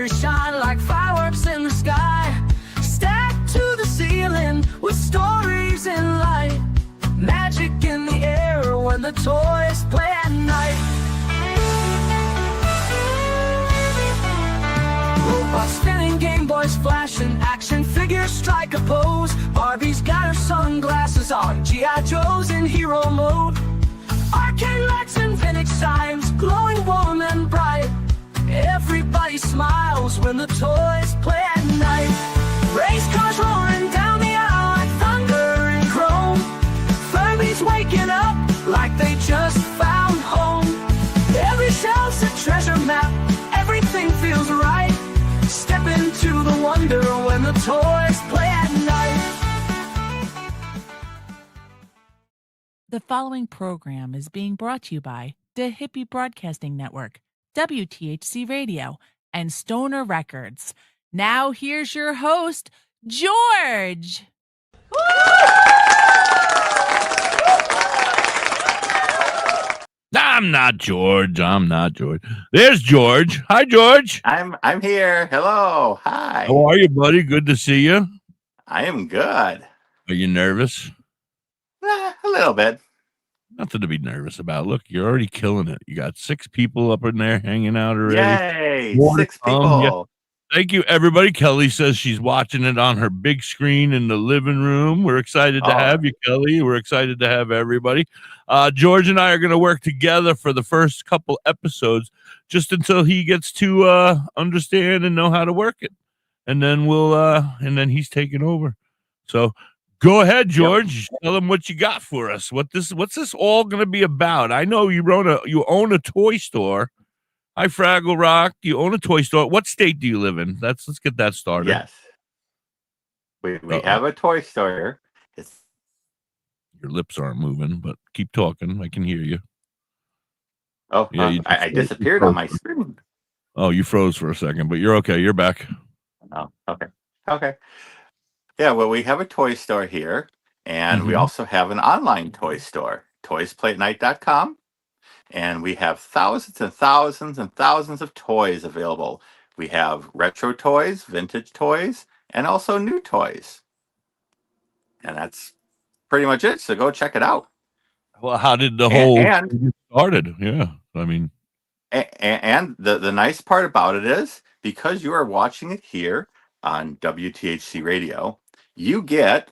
figures shine like fireworks in the sky, stacked to the ceiling with stories in light. Magic in the air when the toys play at night. Robots spinning, Game Boys flashing, action figures strike a pose. Barbie's got her sunglasses on, G.I. Joe's in hero mode. Arcade lights and vintage signs, glowing warm and bright. Everybody smiles when the toys play at night. Race cars roaring down the aisle like thunder and chrome. Furbies waking up like they just found home. Every shelf's a treasure map, everything feels right. Step into the wonder when the toys play at night. The following program is being brought to you by the Hippie Broadcasting Network, WTHC Radio, and Stoner Records. Now here's your host, George. I'm not George. There's George. Hi, George. I'm here. Hello. Hi. How are you, buddy? Good to see you. I am good. Are you nervous? A little bit. Nothing to be nervous about. Look, you're already killing it. You got 6 people up in there hanging out already. Yay! More 6 people. Yeah. Thank you, everybody. Kelly says she's watching it on her big screen in the living room. We're excited to have you, Kelly. We're excited to have everybody. George and I are going to work together for the first couple episodes, just until he gets to understand and know how to work it, and then then he's taking over. So go ahead, George. Yep. Tell them what you got for us. What's this all going to be about? I know you own a toy store. Hi, Fraggle Rock. You own a toy store. What state do you live in? Let's get that started. Yes, we have a toy store. Your lips aren't moving, but keep talking. I can hear you. Oh, yeah, I disappeared on my screen. Oh, you froze for a second, but you're okay. You're back. Oh, okay. Yeah, well, we have a toy store here, and we also have an online toy store, toysplayatnight.com. And we have thousands and thousands and thousands of toys available. We have retro toys, vintage toys, and also new toys. And that's pretty much it. So go check it out. Well, how did the whole thing started? Yeah, I mean. And the nice part about it is, because you are watching it here on WTHC Radio, you get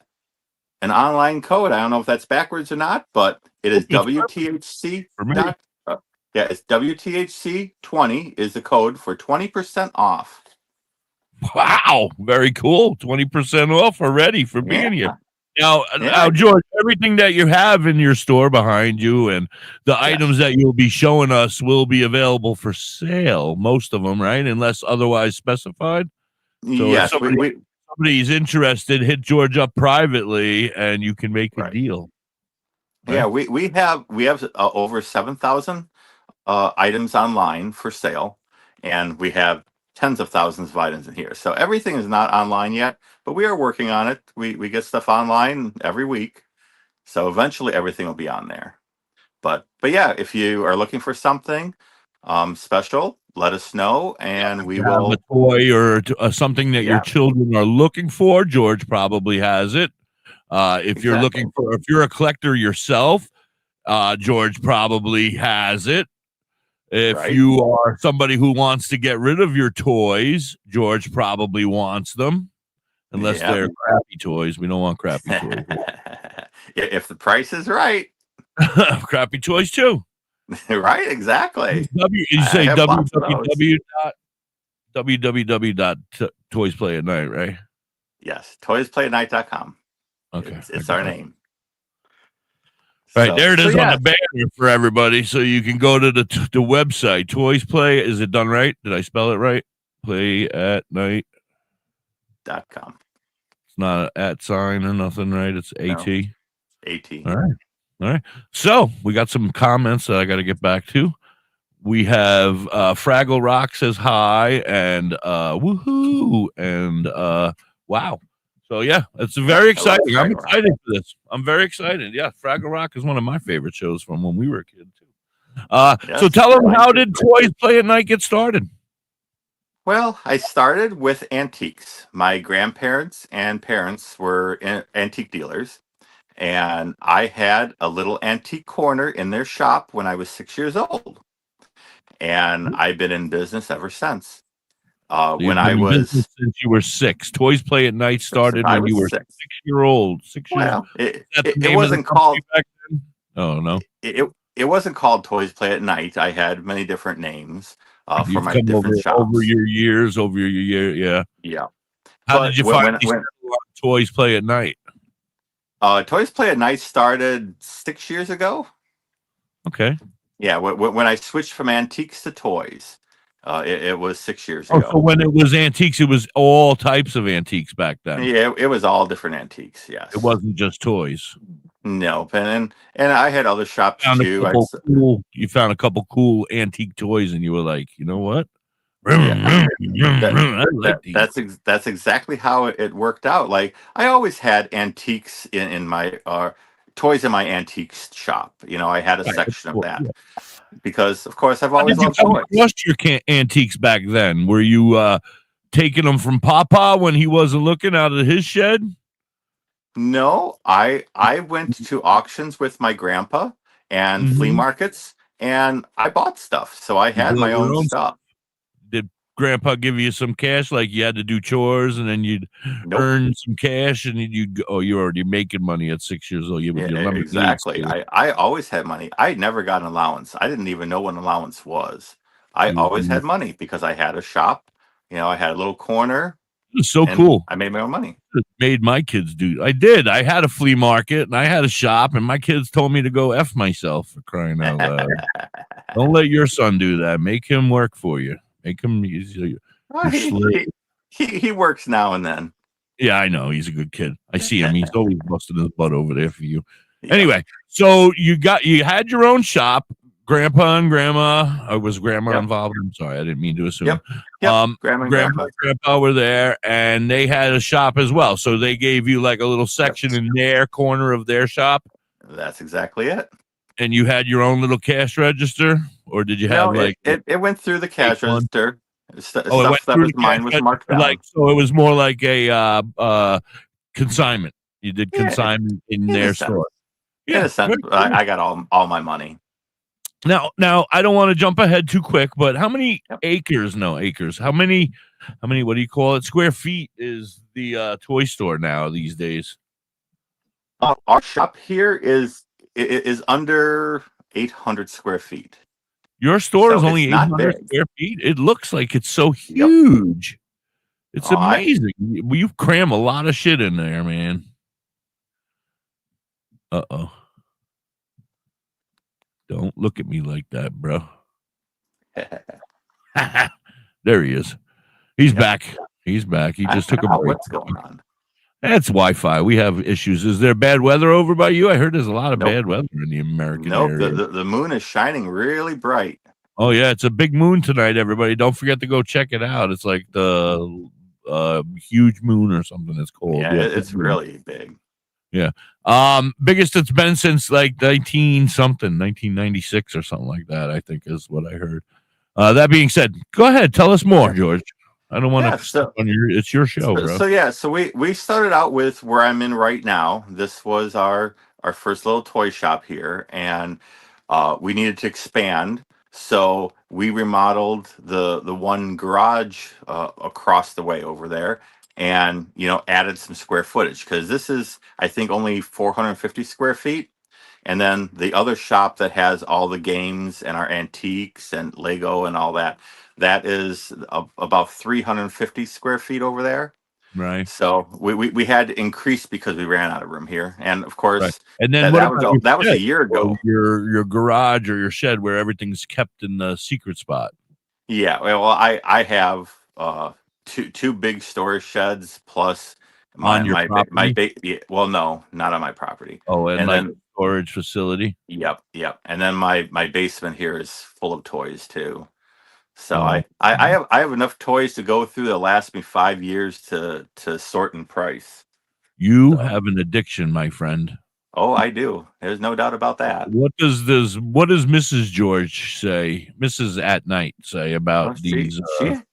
an online code. I don't know if that's backwards or not, but it is WTHC. It's WTHC20 is the code for 20% off. Wow, very cool. 20% off already for being here. Now, George, everything that you have in your store behind you and the items that you'll be showing us will be available for sale. Most of them, right? Unless otherwise specified. So yes, if somebody's interested, hit George up privately and you can make a deal. Right? Yeah, we have over 7,000 items online for sale, and we have tens of thousands of items in here. So everything is not online yet, but we are working on it. We get stuff online every week, so eventually everything will be on there. But yeah, if you are looking for something special, let us know, and we will. A toy or something that your children are looking for, George probably has it. If you're looking for, if you're a collector yourself, George probably has it. If you are somebody who wants to get rid of your toys, George probably wants them. Unless they're crappy toys. We don't want crappy toys. If the price is right. Crappy toys too. Right, exactly. You say www.toysplayatnight, right? Yes, toysplayatnight.com. Okay. It's our name. Right, there it is on the banner for everybody, so you can go to the website. Toys Play, is it done right? Did I spell it right? Playatnight.com. It's not an @ sign or nothing, right? It's AT. AT. All right. So we got some comments that I got to get back to. We have Fraggle Rock says hi and woohoo and wow. So yeah, it's very exciting. I'm excited for this. I'm very excited. Yeah, Fraggle Rock is one of my favorite shows from when we were a kid too. So tell them, how did Toys Play at Night get started? Well, I started with antiques. My grandparents and parents were antique dealers, and I had a little antique corner in their shop when I was 6 years old, and I've been in business ever since. So When you've I been in business was since you were 6. Toys Play at Night since started I when was you were 6. 6-year old. 6 years. Is Well, that the it name of the wasn't company called back then? Oh, no. it wasn't called Toys Play at Night. I had many different names for You've my come different over shops. your years, over your year, yeah. Yeah, How did but you finally settle on Toys Play at Night? Toys Play at Night started 6 years ago. Okay. Yeah, when I switched from antiques to toys, it was 6 years Oh, so ago. when it was antiques, it was all types of antiques back then. Yeah, it was all different antiques. It Yes. wasn't just toys. Nope. And I had other shops Found a too. couple you found a couple cool antique toys, and you were like, you know what? Yeah, that, I like these. that's exactly how it worked out. Like I always had antiques in my toys in my antiques shop. I had a Right, of section of course, that yeah. because, of course, I've How always did you loved come toys. across your antiques back then? Were you taking them from Papa when he wasn't looking out of his shed? No, I went to auctions with my grandpa and flea Mhm. markets, and I bought stuff. So I You had bought my your own own. stuff. Did Grandpa give you some cash, like you had to do chores, and then you'd Nope. earn some cash, and then you'd go, oh, you're already making money at 6 years old. You with Yeah, your lemonade exactly. stand. I always had money. I never got an allowance. I didn't even know what an allowance was. I always You had money because I had a shop. I had a little corner, It was so and cool. I made my own money. It made my kids do. I did. I had a flea market and I had a shop, and my kids told me to go F myself, for crying out loud. Don't let your son do that. Make him work for you. Make him Well, your slave. he works now and then. Yeah, I know. He's a good kid. I see him. He's always busting his butt over there for you. Yep. Anyway, so you had your own shop. Grandpa and grandma, or was grandma Yep. involved? I'm sorry, I didn't mean to assume. Yep. Grandma and Grandma grandpa. and grandpa were there, and they had a shop as well. So they gave you like a little section in their corner of their shop, That's exactly it. and you had your own little cash register, or did you have No, like it went through the take cash one? register. Oh, it went Stuff that through was the cash mine was register, marked down. like, so it was more like a consignment. You did Yeah, consignment in in a their sense. store. In Yeah, a sense, very cool. I got all my money. Now I don't want to jump ahead too quick, but how many Yep. acres? No acres. How many? What do you call it? Square feet is the toy store now these days? Our shop here is under 800 square feet, Your store so is it's only not 800 big. square feet. It looks like it's so Yep. huge. It's Oh, amazing. You cram a lot of shit in there, man. Uh-oh. Don't look at me like that, bro. There he is. He's Yep. back. He's back. He just took a break. What's going on? That's Wi-Fi. We have issues. Is there bad weather over by you? I heard there's a lot of Nope. bad weather in the American Nope. area. The moon is shining really bright. Oh yeah, it's a big moon tonight, everybody. Don't forget to go check it out. It's like the huge moon or something it's called. Yeah, Yeah, it's really big. yeah. Biggest it's been since like 1996 or something like that, I think is what I heard. That being said, go ahead, tell us more, Yeah. George. I don't want Yeah, to step on it's your show, bro. So we started out with where I'm in right now. This was our first little toy shop here, and we needed to expand. So we remodeled the one garage across the way over there, and added some square footage because this is, I think, only 450 square feet. And then the other shop that has all the games and our antiques and Lego and all that, that is about 350 square feet over there. Right. So we had to increase because we ran out of room here. And of Right. course, And then what about your that was a shed, year ago. your garage or your shed where everything's kept in the secret spot? Yeah, well, I have two big storage sheds plus On your property? well, no, not on my property. Oh, and And like then a storage facility? Yep. And then my basement here is full of toys too. So Oh, I have enough toys to go through that last me 5 years to sort and price. you So have an addiction, my friend. Oh, I do. There's no doubt about that. What does Mrs. George say? Mrs. At Night say Oh, about these?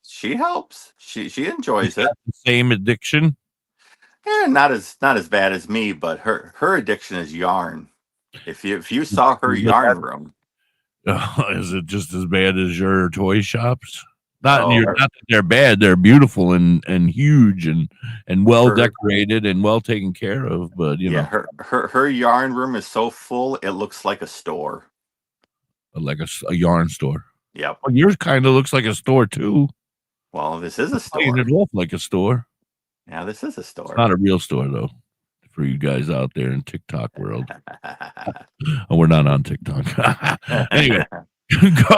she helps. She She's enjoys it. got the same addiction. Yeah, not as bad as me, but her addiction is yarn. If you saw her yarn room, Is it just as bad as your toy shops? Not oh, not that they're bad. They're beautiful and huge and well her decorated and well taken care of. But yeah, her yarn room is so full it looks like a store. like a yarn store. Yep. Well, yours kind of looks like a store too. Well, this is a Playing store. it off like a store. Yeah, this is a It's store. not a real store though. For you guys out there in TikTok world. Oh, we're not on TikTok. Anyway,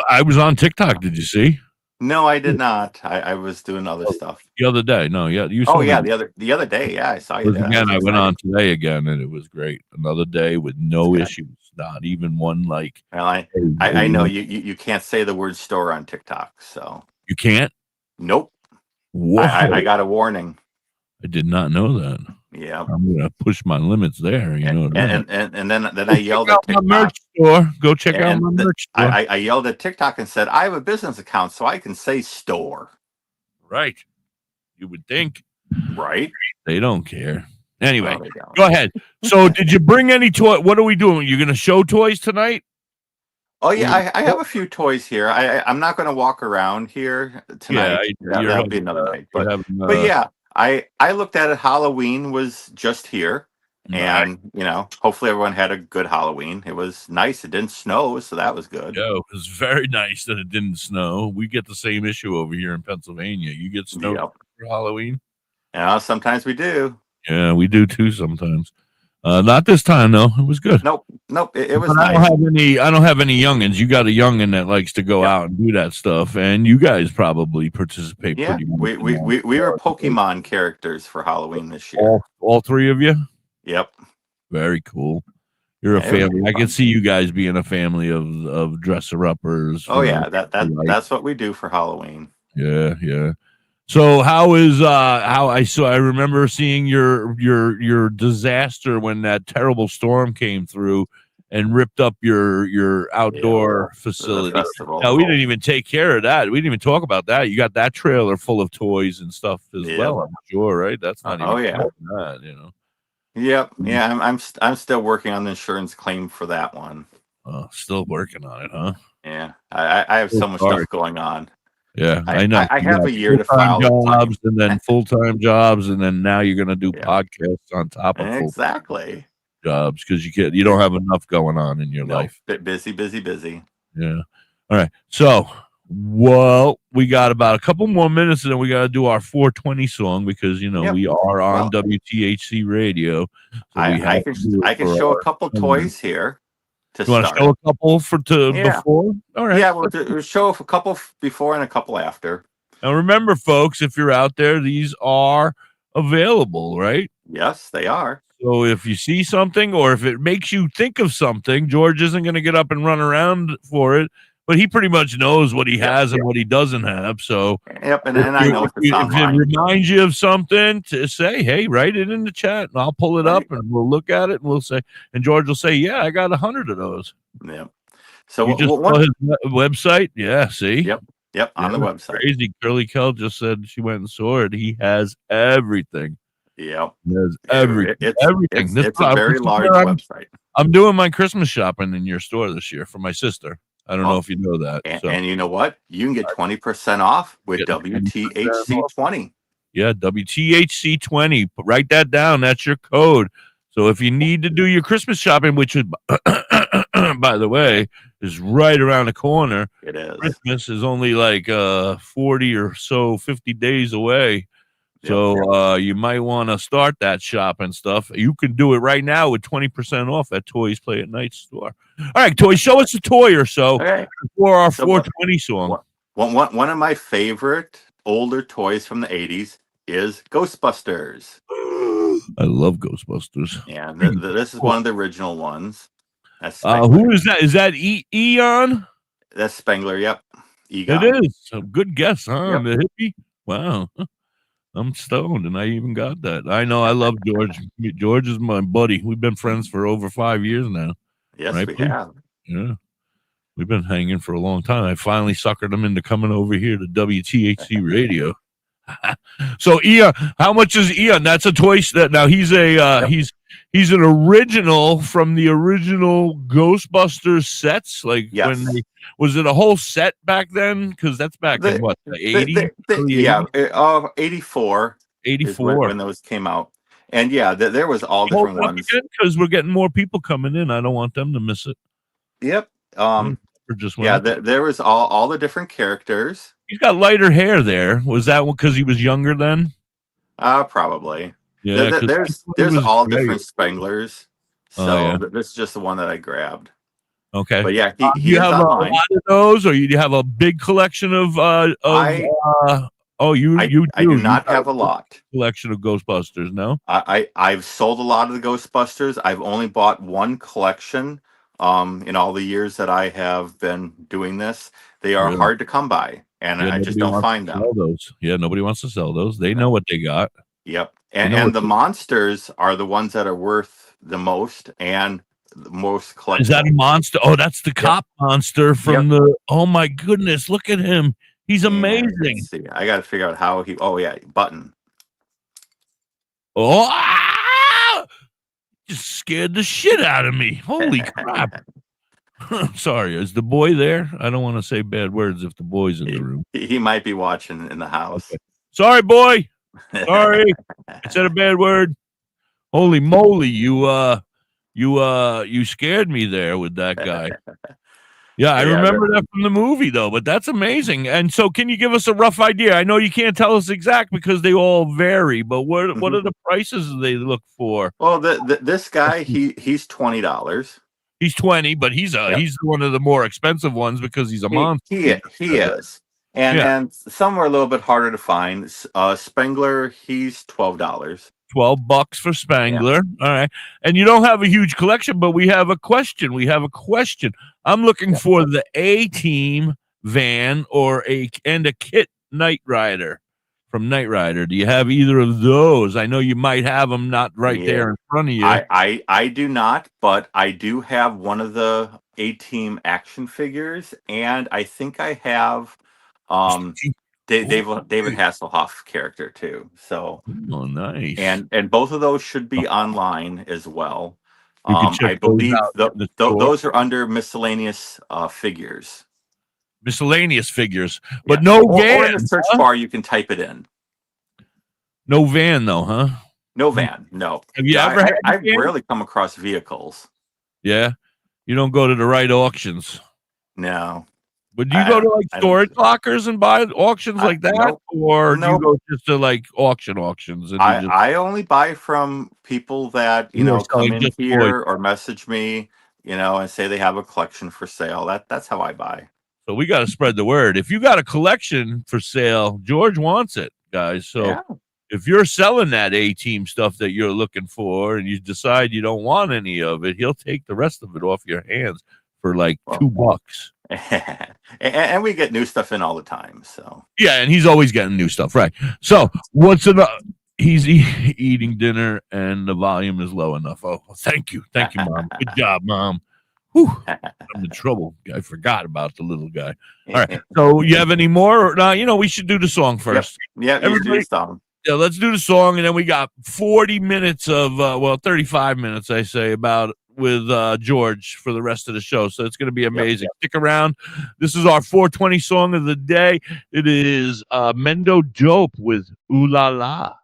I was on TikTok. Did you see? No, I did not. I was doing other stuff. The other day. No, yeah, you saw Oh yeah, me. the other day. Yeah, I saw you there. Again, I went on today again, and it was great. Another day with no issues, not even one like. Well, I know you can't say the word store on TikTok, so You can't. nope. Whoa! I got a warning. I did not know that. Yeah, I'm gonna push my limits there. You know, and then I yelled at my TikTok. merch store. Go check out my merch store. I yelled at TikTok and said, I have a business account, so I can say store. Right. You would think. Right. They don't care. Anyway, No, they don't. go ahead. So, did you bring any toy? What are we doing? You're gonna show toys tonight? Oh yeah, I have a few toys here. I'm not going to walk around here tonight. That'll be another night. But yeah, I looked at it. Halloween was just here, and hopefully everyone had a good Halloween. It was nice. It didn't snow, so that was good. Yeah, it was very nice that it didn't snow. We get the same issue over here in Pennsylvania. You get snow for Halloween? Yeah, sometimes we do. Yeah, we do too sometimes. Not this time though. It was good. Nope. It was nice. I don't have any youngins. You got a youngin that likes to go out and do that stuff, and you guys probably participate. Yeah, pretty we were Pokemon characters for Halloween this year. All three of you. Yep. Very cool. You're a family. I can see you guys being a family of dresser uppers. Oh yeah, that's what we do for Halloween. Yeah, yeah. So I remember seeing your disaster when that terrible storm came through and ripped up your outdoor facility. Now we didn't even take care of that. We didn't even talk about that. You got that trailer full of toys and stuff as well. I'm sure, right? That's not even that, Yep. Yeah, I'm still working on the insurance claim for that one. Still working on it, huh? Yeah. I have so much stuff going on. Yeah, I know. I have a year to file jobs and then full-time jobs, and then now you're going to do podcasts on top of exactly jobs because you don't have enough going on in your life. Busy. Yeah. All right. So, we got about a couple more minutes, and then we got to do our 420 song because we are on WTHC radio. So I can show a couple toys here. You want to show a couple before? All right. Yeah, we'll show a couple before and a couple after. Now, remember, folks, if you're out there, these are available, right? Yes, they are. So if you see something or if it makes you think of something, George isn't going to get up and run around for it, but he pretty much knows what he has and what he doesn't have. So and I know if it reminds you of something, to say, hey, write it in the chat and I'll pull it up and we'll look at it and we'll say, and George will say, yeah, I got 100 of those. Yeah. So you just saw his website. Yeah. See. Yep. On the website. Crazy. Curly Kel just said she went and saw it. He has everything. Yep. He has everything. It's a very large website. I'm doing my Christmas shopping in your store this year for my sister. I don't know if you know that. And you know what? You can get 20% off with WTHC 20. Yeah, WTHC 20. Write that down. That's your code. So if you need to do your Christmas shopping, which is, by the way, is right around the corner. It is. Christmas is only like 40 or so, 50 days away. So you might want to start that shopping stuff. You can do it right now with 20% off at Toys Play at Night store. All right, Toys, show us a toy or so for our 420 song. One of my favorite older toys from the 80s is Ghostbusters. I love Ghostbusters. Yeah, this is one of the original ones. Who is that? Is that Eon? That's Spengler, yep. Egon. It is. A good guess, huh? The hippie? Wow. I'm stoned, and I even got that. I know. I love George. George is my buddy. We've been friends for over 5 years now. Yes, Right, we buddy? have. Yeah. We've been hanging for a long time. I finally suckered him into coming over here to WTHC radio. So Ian, how much is Ian? That's a toy that now Yep. he's an original from the original Ghostbusters sets. Like when Yes. was it a whole set back then? Because that's back in The, what, the 80s, early yeah, 80s, 84 is 84. when those came out. And yeah, there was all Hold different it up ones. again because we're getting more people coming in. I don't want them to miss it. Yep. Or just went Yeah, up. there was all the different characters. He's got lighter hair there. Was that because he was younger then? Probably. Yeah, because he There's was all great. different Spanglers. Oh yeah. So this is just the one that I grabbed. Okay. But yeah, Do he you is have a lot online. of those, or you have a big collection of? I Oh, you I do. I do You not got have a a lot. collection of Ghostbusters, no? I've sold a lot of the Ghostbusters. I've only bought one collection in all the years that I have been doing this. They are Really? hard to come by, and Yeah, I just nobody don't wants find to sell them. those. Yeah, nobody wants to sell those. They know No. what they got. Yep. They know what. And the monsters are the ones that are worth the most and the most Is that collectible. a monster? Oh, that's the Yep. cop monster from Yep. the. Oh my goodness! Look at him. He's And amazing. let's see. I got to figure out how he. Oh yeah, button. Oh, just scared the shit out of me. Holy crap! Sorry, is the boy there? I don't want to say bad words if the boy's in the room. He might be watching in the house. Okay. Sorry, boy. Sorry, I said a bad word. Holy moly, you scared me there with that guy. Yeah, I Yeah, remember that from the movie though, but that's amazing. And so can you give us a rough idea? I know you can't tell us exact because they all vary, but what mhm. are the prices they look for? Well, this guy he's $20. He's 20, but Yep. he's one of the more expensive ones because he's a monster. You just He said that. is. And Yeah, some are a little bit harder to find. Spengler, he's $12. $12 for Yeah. Spangler. All right. And you don't have a huge collection, but we have a question. I'm looking Yeah. for the A-Team van and a Kit Knight Rider from Knight Rider. Do you have either of those? I know you might have them not right Yeah. there in front of you. I do not, but I do have one of the A-Team action figures, and I think I have David Hasselhoff character too. So Oh, nice. and both of those should be online as well. You can check I those believe out in the store. those are under miscellaneous figures. Miscellaneous figures, but Yeah. no Or in van. the search Huh? bar, you can type it in. No van though, huh? No van. No. Have you No, ever had I a van? rarely come across vehicles. Yeah. You don't go to the right auctions. No. But do you go to like I don't storage see- lockers and buy auctions like that? Nope. Or do you Nope. go just to like auctions and you just I only buy from people that, who are come selling in just toys? here or message me, and say they have a collection for sale. That's how I buy. So we got to spread the word. If you got a collection for sale, George wants it, guys. So Yeah. if you're selling that A-Team stuff that you're looking for and you decide you don't want any of it, he'll take the rest of it off your hands for like Well, $2. and we get new stuff in all the time. So Yeah, and he's always getting new stuff, right? So what's enough? He's eating dinner and the volume is low enough. Oh, thank you, Mom. Good job, Mom. Whew, I'm in trouble. I forgot about the little guy. All right. So you have any more? No, we should do the song first. Yeah, you do some. Yeah, let's do the song, and then we got 40 minutes of 35 minutes, I say, with George for the rest of the show. So it's going to be amazing. Stick around. This is our 420 song of the day. It is Mendo Dope with Ooh La La.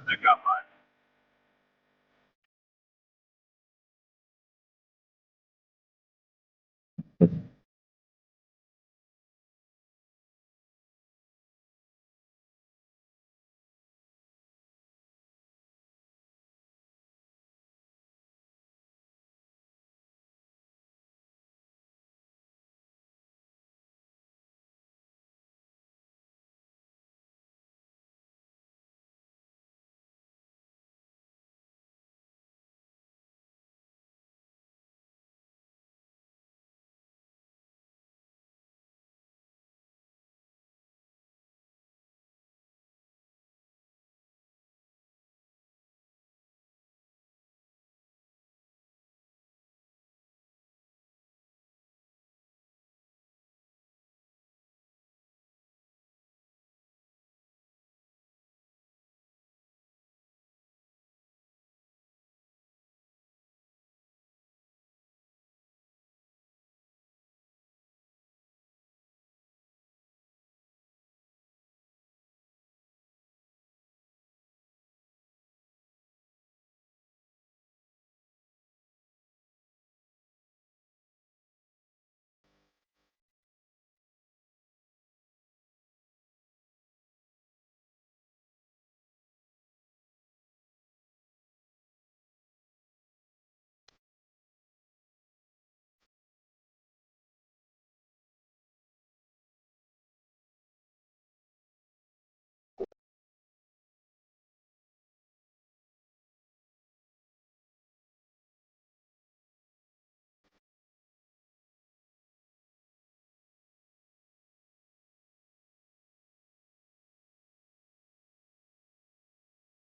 I got mine.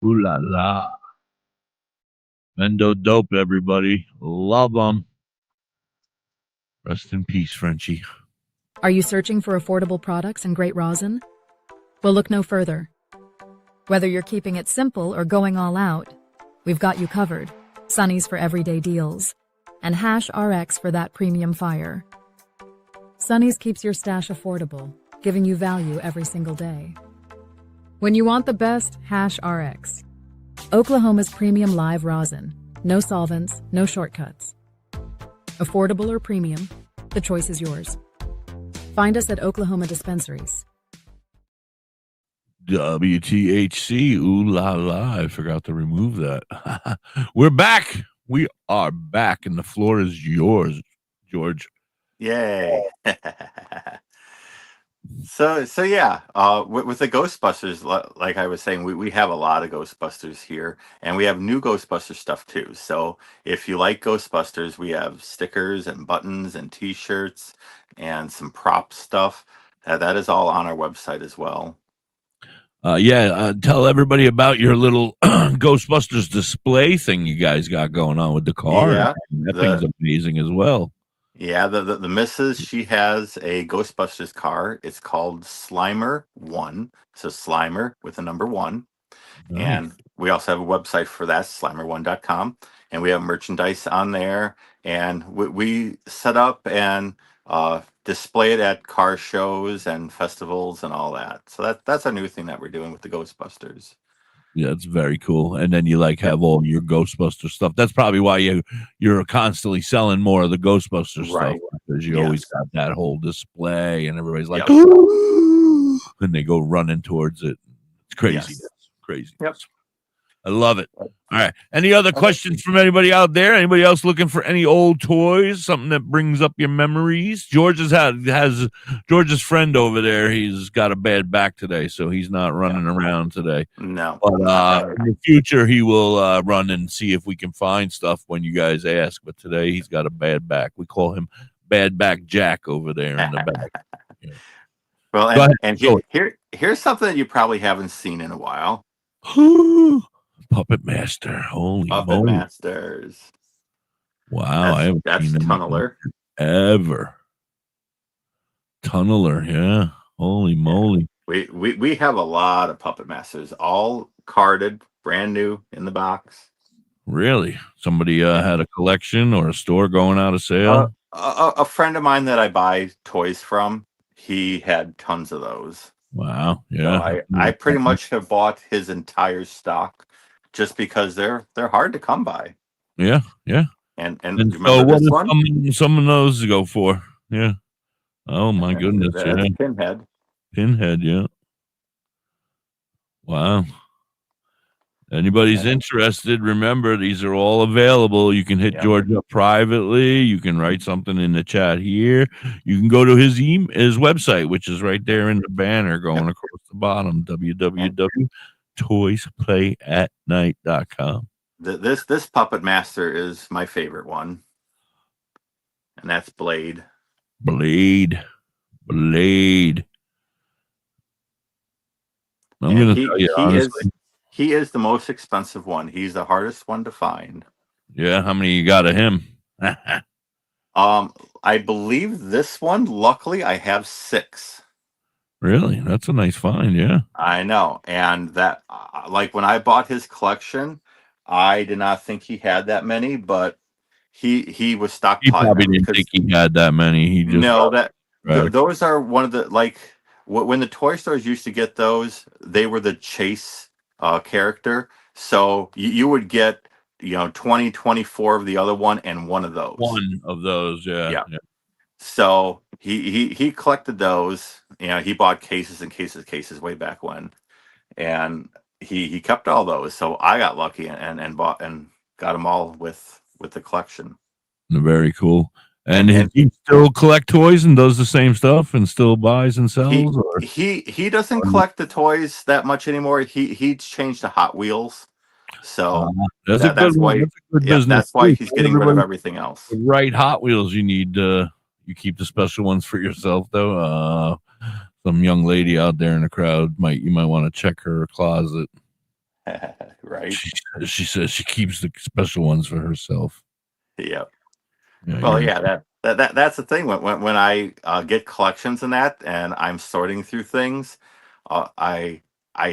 Ooh la la. Mendo dope, everybody. Love them. Rest in peace, Frenchie. Are you searching for affordable products and great rosin? Well, look no further. Whether you're keeping it simple or going all out, we've got you covered. Sunny's for everyday deals, and Hash RX for that premium fire. Sunny's keeps your stash affordable, giving you value every single day. When you want the best, Hash RX. Oklahoma's premium live rosin. No solvents, no shortcuts. Affordable or premium, the choice is yours. Find us at Oklahoma dispensaries. WTHC. Ooh la la. I forgot to remove that. We're back. We are back, and the floor is yours, George. Yay. So yeah, with the Ghostbusters, like I was saying, we have a lot of Ghostbusters here, and we have new Ghostbuster stuff too. So if you like Ghostbusters, we have stickers and buttons and T-shirts and some prop stuff. That is all on our website as well. Tell everybody about your little Ghostbusters display thing you guys got going on with the car. Yeah, That thing's amazing as well. Yeah, the missus, she has a Ghostbusters car. It's called Slimer 1. So Slimer with the number 1. Nice. And we also have a website for that, slimer1.com. And we have merchandise on there. And we set up and display it at car shows and festivals and all that. So that's a new thing that we're doing with the Ghostbusters. Yeah, it's very cool. And then you have all your Ghostbuster stuff. That's probably why you're constantly selling more of the Ghostbuster stuff, because you always got that whole display, and everybody's like, ooh, and they go running towards it. It's crazy. Yes. Crazy. Yep. I love it. All right. Any other questions from anybody out there? Anybody else looking for any old toys? Something that brings up your memories? George's has George's friend over there. He's got a bad back today, so he's not running around today. No. But in the future, he will run and see if we can find stuff when you guys ask. But today, he's got a bad back. We call him Bad Back Jack over there in the back. Yeah. Well, and here's something that you probably haven't seen in a while. Puppet Master. Holy Puppet moly. Masters. Wow. That's Tunneler. Ever. Tunneler, yeah. Holy moly. We have a lot of Puppet Masters, all carded, brand new in the box. Really? Somebody had a collection or a store going out of sale? A friend of mine that I buy toys from, he had tons of those. Wow. So Yeah. I pretty much have bought his entire stock just because they're hard to come by. Yeah. Yeah. And And remember so what this does one? some of those go for? Yeah. Oh my goodness. That's Yeah. Pinhead. Pinhead, yeah. Wow. Anybody's interested, remember these are all available. You can hit George up privately. You can write something in the chat here. You can go to his website, which is right there in the banner going across the bottom, www.toysplayatnight.com. This Puppet Master is my favorite one, and that's Blade. Blade. I'm going to tell you honestly. He is the most expensive one. He's the hardest one to find. Yeah, how many you got of him? I believe this one, luckily, I have 6. Really? That's a nice find, yeah. I know. And that, like when I bought his collection, I did not think he had that many, but he was stockpiling. He probably didn't think he had that many. He just those are one of the, like, when the toy stores used to get those, they were the chase character. So you would get 20, 24 of the other one and one of those. Yeah. So he collected those. He bought cases and cases way back when, and he kept all those. So I got lucky and bought and got them all with the collection. Very cool. And he still collect toys and does the same stuff and still buys and sells? He doesn't collect the toys that much anymore. He's changed to Hot Wheels. So that's a good business. That's why he's getting rid of everything else. The right Hot Wheels you need. You keep the special ones for yourself, though. Some young lady out there in the crowd you might want to check her closet. Right. She says she keeps the special ones for herself. Yep. Well, that's the thing. When I get collections and that, and I'm sorting through things, I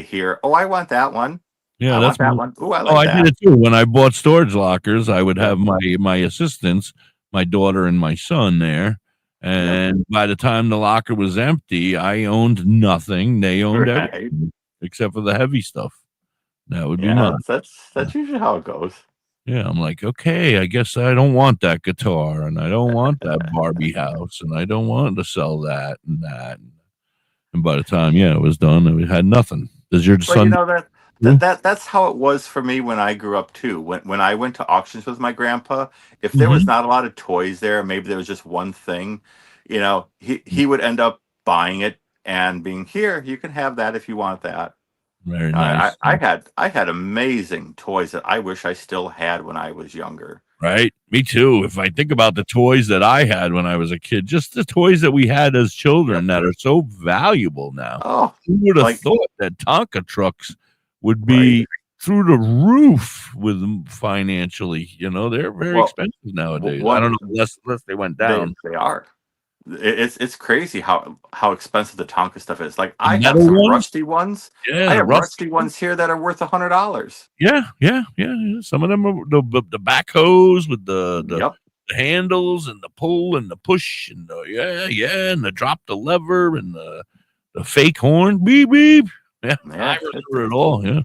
hear, "Oh, I want that one. Yeah, I want that one. Oh, I like that." I did it too. When I bought storage lockers, I would have my assistants, my daughter and my son there. And by the time the locker was empty, I owned nothing. They owned everything except for the heavy stuff. That would be mine. That's usually how it goes. Yeah, I'm like, okay, I guess I don't want that guitar, and I don't want that Barbie house, and I don't want to sell that and that. And by the time, it was done, we had nothing. Does your son? That's how it was for me when I grew up too. When I went to auctions with my grandpa, if there was not a lot of toys there, maybe there was just one thing, he would end up buying it and being, "Here, you can have that if you want that." Very nice. I had amazing toys that I wish I still had when I was younger. Right, me too. If I think about the toys that I had when I was a kid, just the toys that we had as children that are so valuable now. Oh, who would have thought that Tonka trucks would be through the roof with them financially? They're very expensive nowadays. I don't know unless they went down. They are. It's crazy how expensive the Tonka stuff is. Like, I have some rusty ones. Yeah, I have rusty ones here that are worth $100. Yeah. Some of them are the backhoes with the handles and the pull and the push and and the drop the lever and the fake horn, beep beep. Yeah, I remember it all. Yeah,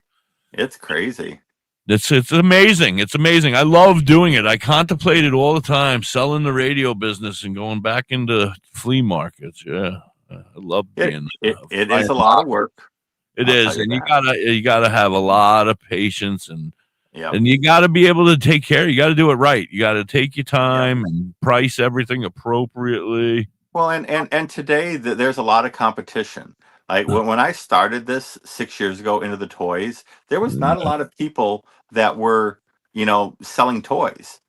it's crazy. It's amazing. It's amazing. I love doing it. I contemplate it all the time, selling the radio business and going back into flea markets. Yeah, I love being. It is a lot of work. It is, and you gotta have a lot of patience and you gotta be able to take care. You gotta do it right. You gotta take your time and price everything appropriately. Well, and today there's a lot of competition. Like when I started this 6 years ago into the toys, there was not a lot of people that were, selling toys,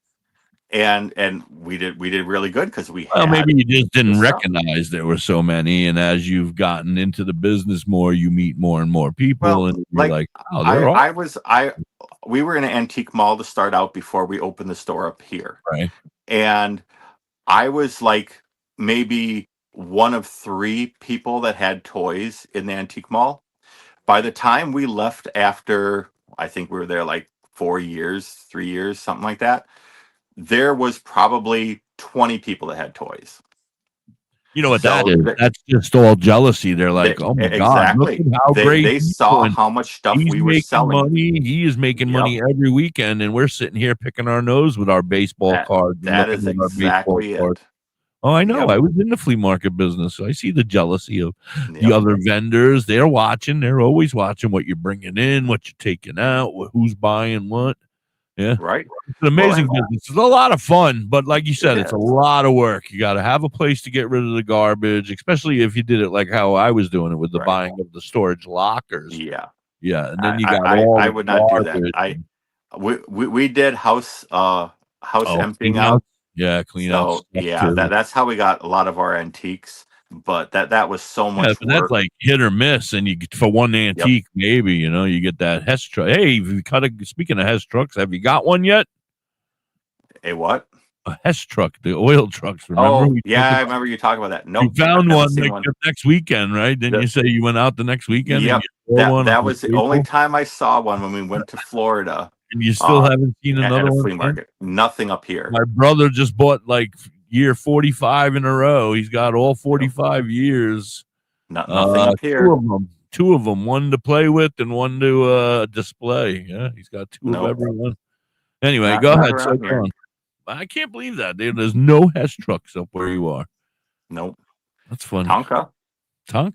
and we did really good because we. Well, maybe you just didn't recognize there were so many, and as you've gotten into the business more, you meet more and more people, and you're like, oh, we were in an antique mall to start out before we opened the store up here, right? And I was like maybe one of 3 people that had toys in the antique mall. By the time we left after, I think we were there like 4 years, 3 years, something like that, there was probably 20 people that had toys. You know what So that is? That's just all jealousy. They're like, oh my God, look exactly. at how great They he's saw doing. how much stuff He's we were making selling. money. He is making money every weekend, and we're sitting here picking our nose with our baseball cards and That looking is at our baseball exactly cards. it. Oh, I know. I was in the flea market business, so I see the jealousy of the Yep. other vendors. They're watching. They're always watching what you're bringing in, what you're taking out, who's buying what. Yeah. Right. It's an amazing business. It's a lot of fun, but like you said, it's a is. lot of work. You got to have a place to get rid of the garbage, especially if you did it like how I was doing it with the Right. buying of the storage lockers. Yeah. Yeah, and then you got all I the would not do garbage. that. We did house emptying out. Yeah, clean out So stuff yeah, too. that's how we got a lot of our antiques. But that was so Yeah, much but that's work. like hit or miss, and you for one antique, maybe you get that Hess truck. Hey, if you speaking of Hess trucks, have you got one yet? A what? A Hess truck, the oil trucks. Remember? Oh, yeah, I remember you talking about that. Nope, You found one seen like one. the next weekend, right? Didn't you say you went out the next weekend? Yep, And you saw one that on was the table? only time I saw one when we went to Florida. And you still haven't seen at another a one? flea market. Nothing up here. My brother just bought like year 45 in a row. He's got all 45 years. Nothing up here. Two of them, one to play with and one to display. Yeah, he's got two of everyone. Anyway, go ahead. So I can't believe that. There's no Hess trucks up where you are. Nope. That's funny. Tonka?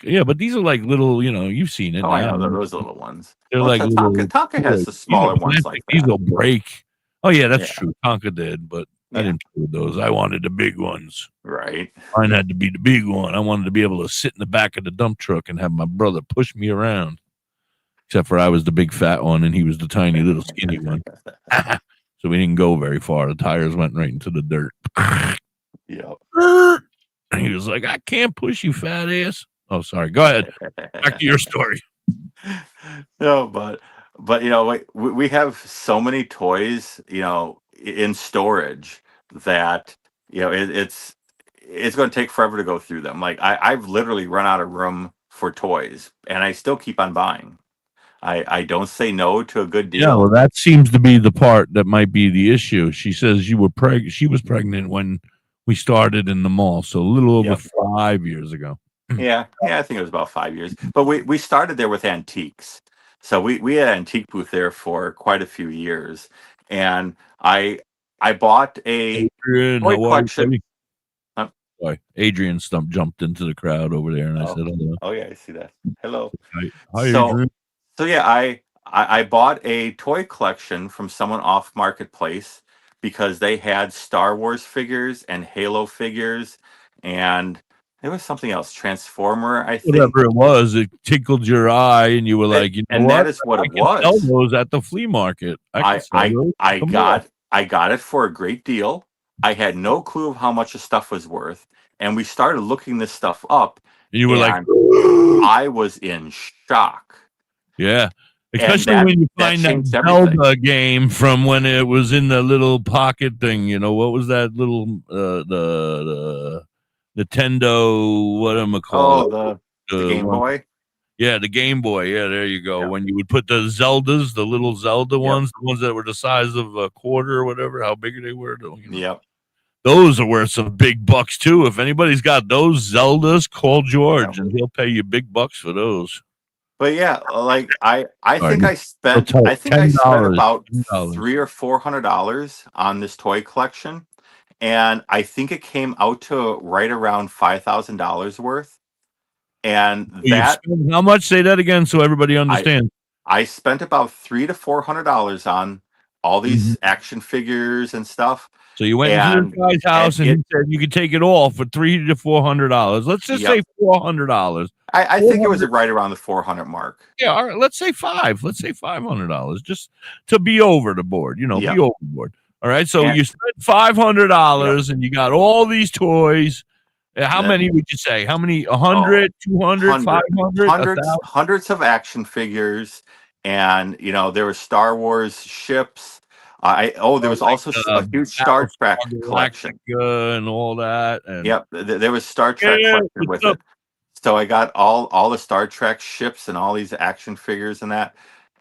Yeah, but these are like little, you've seen it. Oh, I know those little ones. They're like Tonka has the smaller ones like that. These will break. Oh yeah, that's true. Tonka did, but I didn't play with those. I wanted the big ones. Right. Mine had to be the big one. I wanted to be able to sit in the back of the dump truck and have my brother push me around. Except for I was the big fat one and he was the tiny little skinny one. So we didn't go very far. The tires went right into the dirt. Yep. And he was like, I can't push you, fat ass. Oh, sorry. Go ahead. Back to your story. No, but we have so many toys, in storage that it's going to take forever to go through them. Like I've literally run out of room for toys, and I still keep on buying. I don't say no to a good deal. Yeah, well, that seems to be the part that might be the issue. She says she was pregnant when we started in the mall, so a little over 5 years ago. Yeah, I think it was about 5 years. But we started there with antiques. So we had an antique booth there for quite a few years. And I bought a Adrian, toy collection. Sorry, Adrian jumped into the crowd over there, and I said, hello. Oh, yeah, I see that. Hello. Hi, Adrian. So yeah, I bought a toy collection from someone off Marketplace because they had Star Wars figures and Halo figures, and there was something else, Transformer, I think. Whatever it was, it tickled your eye, and you were like, that is what it was. Sell those at the flea market. I got it for a great deal. I had no clue of how much the stuff was worth, and we started looking this stuff up. And you were like, I was in shock. Yeah. Especially when you find that Zelda game from when it was in the little pocket thing. What was that little the Nintendo, what am I call it? The Game Boy? Yeah, the Game Boy. Yeah, there you go. Yep. When you would put the Zeldas, the little Zelda ones, the ones that were the size of a quarter or whatever, how big they were. Yep. Those are worth some big bucks too. If anybody's got those Zeldas, call George and he'll pay you big bucks for those. But yeah, like I think I spent about $300 or $400 on this toy collection, and I think it came out to right around $5,000 worth. And how much? Say that again so everybody understands. I spent about $300 to $400 on all these action figures and stuff. So you went into your guy's house and he said you could take it all for $300 to $400. Let's just say $400. I think it was right around the 400 mark. Yeah, all right. Let's say $500. Let's say $500 just to be over the board. Be overboard. All right. So you spent $500 and you got all these toys. How many would you say? How many? 100, 200, 500? Hundreds of action figures, and there were Star Wars ships. There was like also a the huge Star Trek Battlestar collection. Galactica and all that. And Yep, there was Star Trek yeah, collection what's with up? it. So I got all the Star Trek ships and all these action figures and that.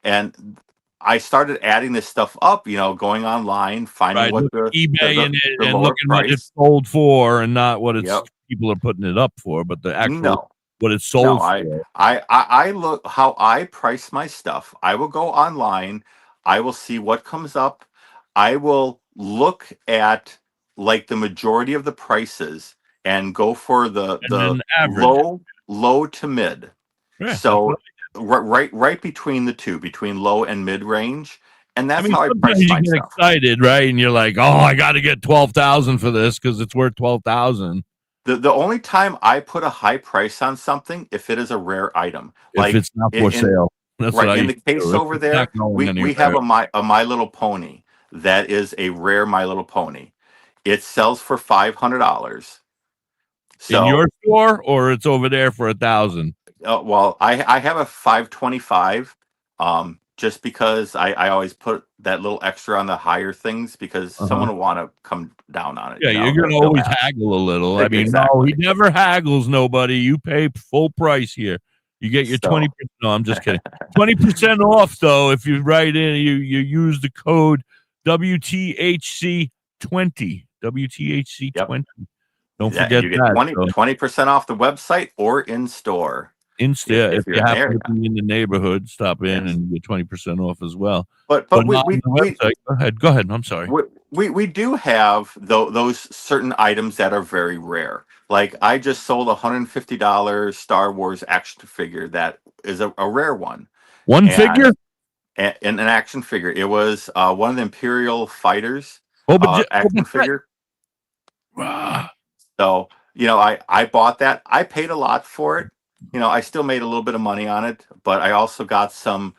And I started adding this stuff up, going online, finding Right, what look at eBay the and lower looking what it's price. sold for, and not what it's Yep. people are putting it up for, but the actual No. what it's No, sold for. I look how I price my stuff. I will go online. I will see what comes up. I will look at like the majority of the prices and go for And the then average. low to mid. Yeah, that's what So right between the two, between low and mid range, and I that's mean, how I sometimes price you my get stuff. excited, right? And you're like, "Oh, I got to get 12,000 for this because it's worth 12,000." The only time I put a high price on something if it is a rare item, If like it's not for in sale. That's what right I in used the to case do. If over it's not there, going we have anywhere. a My Little Pony that is a rare My Little Pony. It sells for $500. In your So, store, or it's over there for 1,000? well, I have a 525, just because I always put that little extra on the higher things because Uh-huh. someone will want to come down on it. Yeah, you're gonna They'll always ask. haggle a little. I mean, no, he Exactly. never haggles nobody. You pay full price here. You get your So, 20%. No, I'm just kidding. 20% off though if you write in, you use the code WTHC 20. WTHC yep. 20. Don't Yeah, and forget you get that. So 20% off the website or in store if if you're you in the happen area. to be in the neighborhood, stop in Yes. and you get 20% off as well. But But not on the website. Go ahead. Go ahead. I'm sorry. we do have those certain items that are very rare. Like I just sold a $150 Star Wars action figure that is a rare one, One and figure? an action figure. It was one of the Imperial fighters action But figure. ah, So, I bought that. I paid a lot for it. I still made a little bit of money on it, but I also got some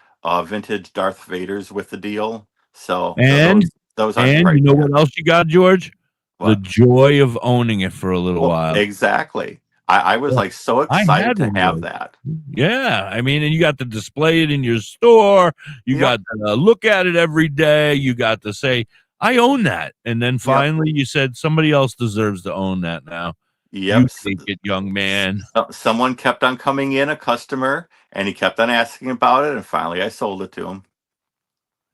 vintage Darth Vaders with the deal. So and those aren't And you quite know bad. what else you got, George? The What? joy of owning it for a little Well, while. exactly. I was Yeah, like so I excited had to one of have those. that. Yeah, I mean, and you got to display it in your store. You Yep. got to look at it every day. You got to say, "I own that," and then Yep. finally, you said, "Somebody else deserves to own that now." Yep. You take it, young man. Someone kept on coming in, a customer, and he kept on asking about it, and finally I sold it to him.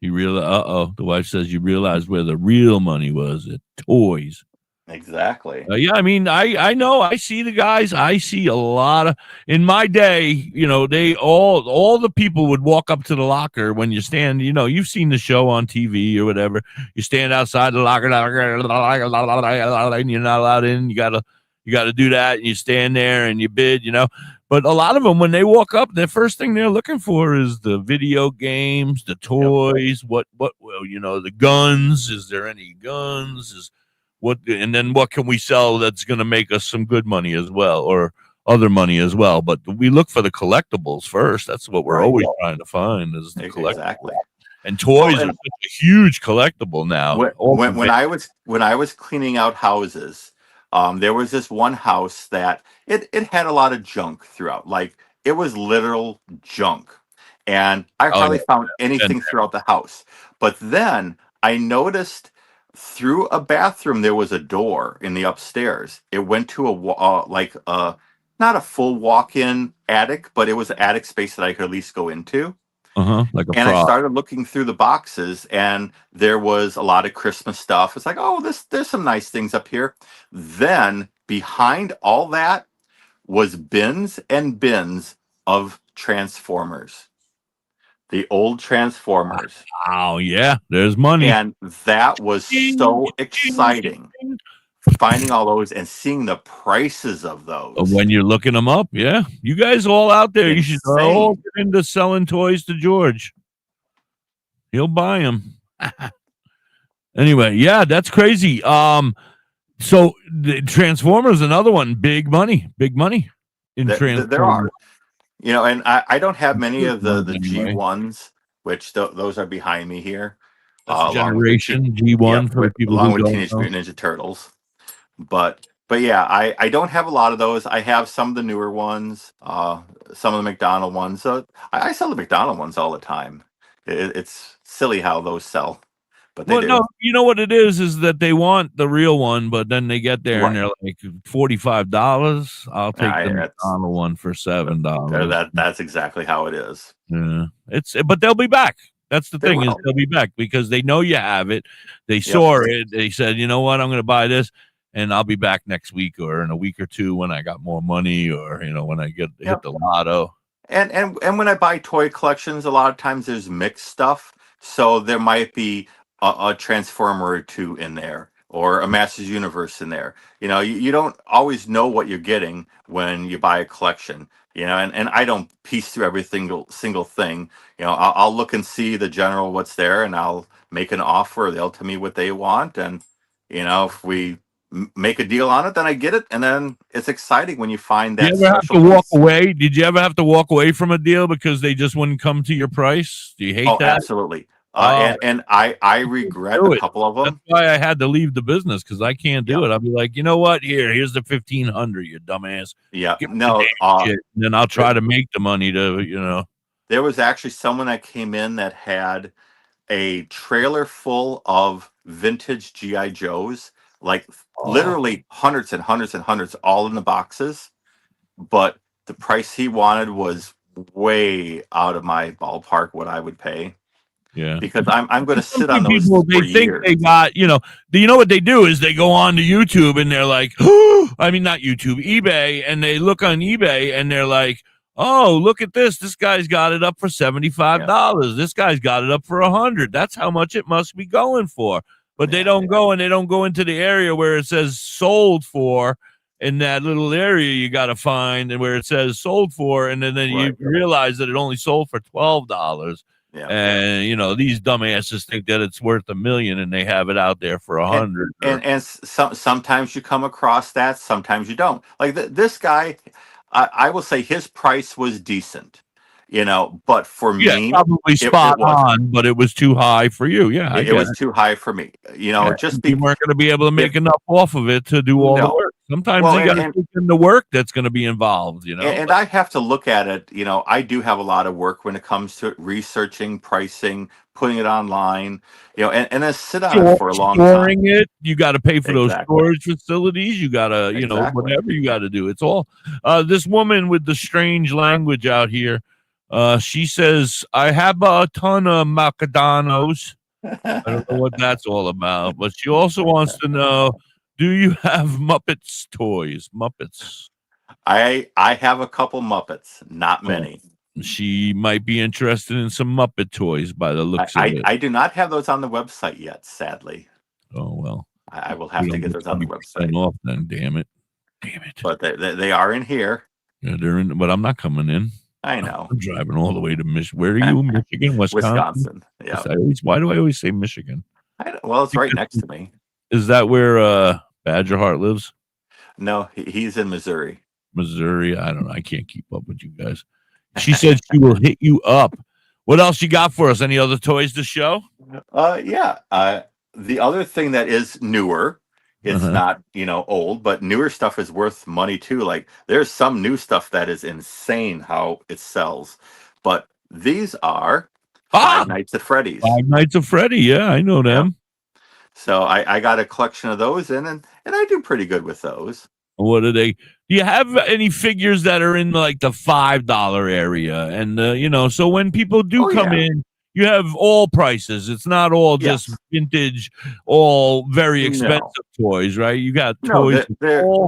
You realize? The wife says you realize where the real money was at toys. Exactly. Yeah, I mean, I know, I see the guys. I see a lot of in my day. They all the people would walk up to the locker when you stand. You've seen the show on TV or whatever. You stand outside the locker, and you're not allowed in. You gotta do that, and you stand there and you bid. But a lot of them, when they walk up, the first thing they're looking for is the video games, the Yep. toys. The guns. Is there any guns? And then what can we sell that's going to make us some good money as well, or other money as well? But we look for the collectibles first. That's what we're Right. always trying to find is the collectibles. Exactly. And toys are And such a huge collectible now. when I was cleaning out houses, there was this one house that it had a lot of junk throughout. Like it was literal junk, and I Oh hardly found yeah, anything throughout the house. But then I noticed through a bathroom there was a door in the upstairs. It went to like not a full walk-in attic, but it was an attic space that I could at least go into. like a And I prop. started looking through the boxes, and there was a lot of Christmas stuff. It's like, oh, there's some nice things up here. Then behind all that was bins and bins of Transformers, the old Transformers. Oh yeah, there's money. And that was so exciting finding all those and seeing the prices of those. When you're looking them up, yeah, you guys all out there, you should all Insane. get into selling toys to George. He'll buy them. Anyway, yeah, that's crazy. So the Transformers, another one, big money in There are. Transformers. And I don't have many of the Anyway, G1s, which those are behind me here, that's a along with generation G1 for the people along who with don't Teenage know. Mutant Ninja Turtles. But yeah, I don't have a lot of those. I have some of the newer ones, some of the McDonald ones. So I sell the McDonald ones all the time. It's silly how those sell, but they Well, do. no, you know what it is that they want the real one, but then they get there and Right. they're like $45. I'll take the That's McDonald one for $7. that's exactly how it is. Yeah, but they'll be back. That's the They thing is will. they'll be back because they know you have it. They Yep. saw it. They said, you know what, I'm going to buy this, and I'll be back next week or in a week or two when I got more money or when I hit Yep. the lotto. And when I buy toy collections, a lot of times there's mixed stuff. So there might be a Transformer or two in there, or a Masters Universe in there. You don't always know what you're getting when you buy a collection. And I don't piece through every single thing. I'll look and see the general what's there, and I'll make an offer. They'll tell me what they want, and if we make a deal on it, then I get it, and then it's exciting when you find that You ever have special to walk piece. away? Did you ever have to walk away from a deal because they just wouldn't come to your price? Do you hate Oh, that? absolutely. Oh, And I regret do a it. couple of That's them. why I had to leave the business because I can't do Yeah, it. I'll be like, you know what? Here's the 1,500, you dumbass. yeah. Give me the No, damn shit, and then I'll try there, to make the money to, there was actually someone that came in that had a trailer full of vintage GI Joes, like Oh, literally hundreds and hundreds and hundreds, all in the boxes. But the price he wanted was way out of my ballpark, what I would pay, yeah. because I'm going to Some sit on those people for they think years. they got, do you know what they do is they go on to YouTube and they're like, I mean not YouTube, eBay, and they look on eBay and they're like, oh, look at this. This guy's got it up for Yeah, $75. This guy's got it up for 100. That's how much it must be going for. But they yeah, don't go into the area where it says sold for. In that little area you got to find and where it says sold for, and then you right, realize that it only sold for $12. yeah. And these dumbasses think that it's worth $1 million and they have it out there for and 100. sometimes you come across that, sometimes you don't. Like this guy, I will say his price was decent, but for Yeah, me, probably it spot wasn't. on, but it was too high for you. Yeah, I It get was it. too high for me. Yeah, Just you weren't going to be able to if make enough off of it to do all the no, work. Sometimes well, you got to take in the work that's going to be involved. and I have to look at it. I do have a lot of work when it comes to researching pricing, putting it online, and then sit on it for a long time. Storing it, you got to pay for those Exactly. storage facilities. You got to, Exactly. whatever you got to do. It's all. This woman with the strange language out here. She says, I have a ton of macadanos. I don't know what that's all about, but she also wants to know, do you have Muppets toys? Muppets. I have a couple Muppets, not Oh, many. she might be interested in some Muppet toys by the I, looks of I, it. I do not have those on the website yet, sadly. Oh, well. I will We have to don't get get those on the 20% website. off then, damn it. Damn it. But they are in here. Yeah, they're in, but I'm not coming in. I know. I'm driving all the way to Michigan. Where are you? Michigan, Wisconsin? Wisconsin. Yeah. Why do I always say Michigan? Well, it's right next to me. Is that where Badger Heart lives? No, he's in Missouri. Missouri? I don't know. I can't keep up with you guys. She said she will hit you up. What else you got for us? Any other toys to show? Yeah. The other thing that is newer, it's not, old, but newer stuff is worth money too. Like there's some new stuff that is insane how it sells. But these are Five Nights at Freddy's. Five Nights at Freddy. Yeah, I know them. Yep. So I got a collection of those and I do pretty good with those. What are they? Do you have any figures that are in like the $5 area? And so when people do come in, you have all prices. It's not all just vintage, all very expensive toys, right? You got toys.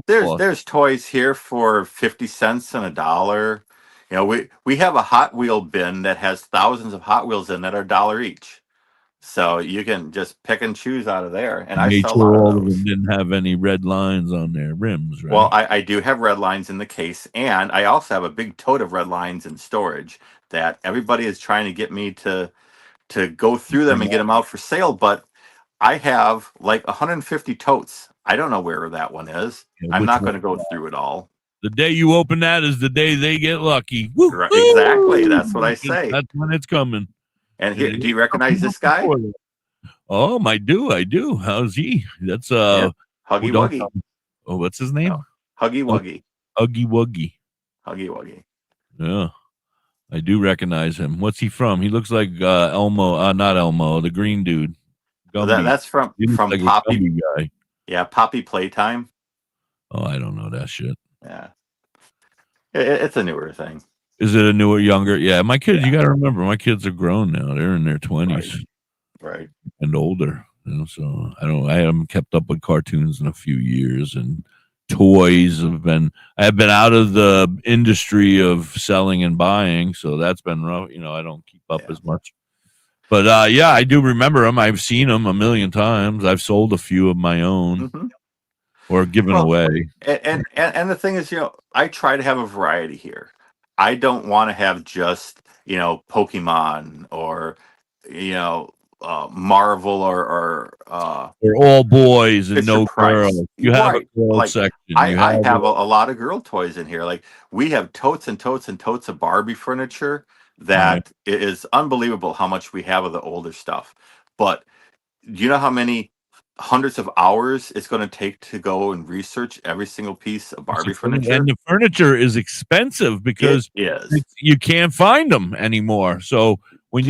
There's toys here for 50 cents and $1. We have a Hot Wheel bin that has thousands of Hot Wheels in that are $1 each. So you can just pick and choose out of there. And I sell a lot all of of those. them didn't have any red lines on their rims, right? Well, I do have red lines in the case, and I also have a big tote of red lines in storage that everybody is trying to get me to go through them and get them out for sale. But I have like 150 totes. I don't know where that one is. I'm not going to go through it all. The day you open that is the day they get lucky. Woo! Right, exactly. That's what I say. That's when it's coming. And here, do you recognize this guy? Oh, I do. How's he? That's Huggy Wuggy. Oh, what's his name? No. Huggy Wuggy. Huggy Wuggy. Huggy Wuggy. Yeah, I do recognize him. What's he from? He looks like Elmo. Not Elmo, the green dude. Gumby. That's from He looks like a Poppy. Gumby guy. Yeah, Poppy Playtime. Oh, I don't know that shit. Yeah, it's a newer thing. Is it a newer, younger? Yeah, my kids. Yeah. You got to remember, my kids are grown now. They're in their 20s Right. and older. So I haven't kept up with cartoons in a few years, and toys I've been out of the industry of selling and buying, so that's been rough. I don't keep up as much. But yeah, I do remember them. I've seen them a million times. I've sold a few of my own or given away. And the thing is, I try to have a variety here. I don't want to have just Pokemon or Marvel or They're all boys and Fisher no Price. girls. You have Right. a girl Like, section. I have a lot of girl toys in here. Like, we have totes and totes and totes of Barbie furniture that it is unbelievable how much we have of the older stuff. But do you know how many hundreds of hours it's going to take to go and research every single piece of Barbie furniture? And the furniture is expensive because it is. You can't find them anymore. So when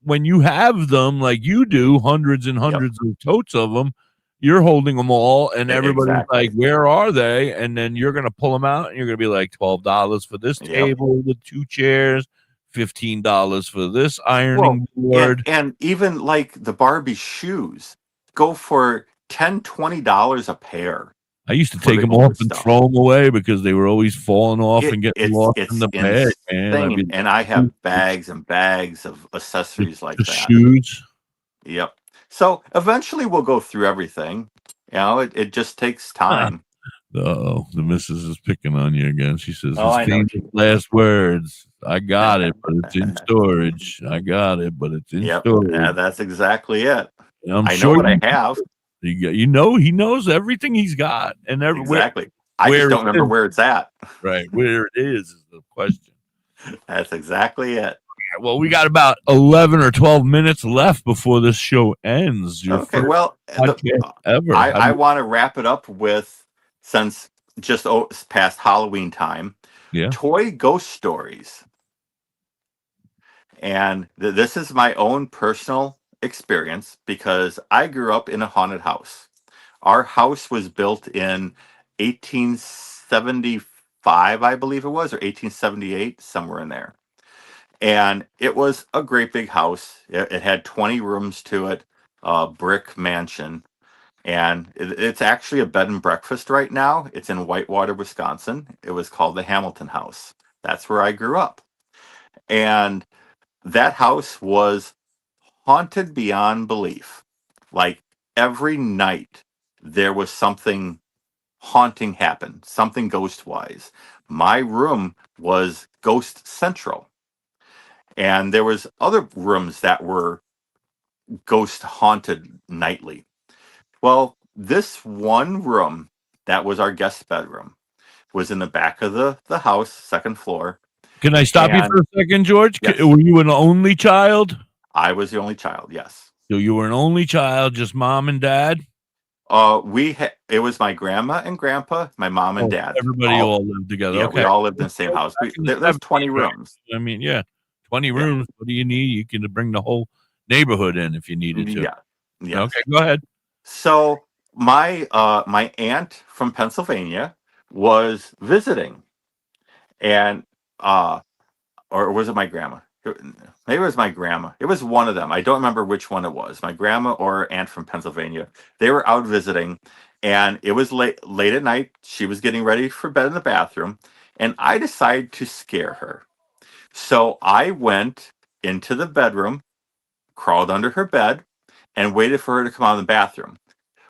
when you have them like you do, hundreds and hundreds of totes of them, you're holding them all, and everybody's like, "Where are they?" And then you're gonna pull them out, and you're gonna be like, $12 for this table with 2 chairs, $15 for this ironing board, and even like the Barbie shoes go for $10-$20 a pair. I used to take them off and throw them away because they were always falling off and getting lost in the bag, man. And I have bags and bags of accessories like that. Shoes. Yep. So eventually we'll go through everything. It just takes time. The missus is picking on you again. She says, I know. last words. I got it, but it's in storage. I got it, but it's in storage. Yeah, that's exactly it. I know what I have. He knows everything he's got, and exactly. I just don't remember where it's at. Right, where it is the question. That's exactly it. Well, we got about 11 or 12 minutes left before this show ends. Okay, well, ever. I want to wrap it up with, since just past Halloween time, toy ghost stories. And this is my own personal experience because I grew up in a haunted house. Our house was built in 1875, I believe it was, or 1878, somewhere in there. And it was a great big house. It had 20 rooms to it, brick mansion. And it's actually a bed and breakfast right now. It's in Whitewater, Wisconsin. It was called the Hamilton House. That's where I grew up. And that house was haunted beyond belief. Like, every night there was something haunting happen, something ghost-wise. My room was ghost central. And there was other rooms that were ghost haunted nightly. Well, this one room that was our guest bedroom was in the back of the house, second floor. Can I stop you for a second, George? Yes. Were you an only child? I was the only child, yes. So you were an only child, just mom and dad? It was my grandma and grandpa, my mom and dad. Everybody all lived together. Yeah, okay. We all lived in the same house. There's 20 rooms. I mean, 20 rooms. What do you need? You can bring the whole neighborhood in if you needed to. Yeah. Yes. Okay, go ahead. So my aunt from Pennsylvania was visiting, and or was it my grandma? Maybe it was my grandma. It was one of them. I don't remember which one it was. My grandma or aunt from Pennsylvania. They were out visiting, and it was late at night. She was getting ready for bed in the bathroom, and I decided to scare her. So I went into the bedroom, crawled under her bed, and waited for her to come out of the bathroom.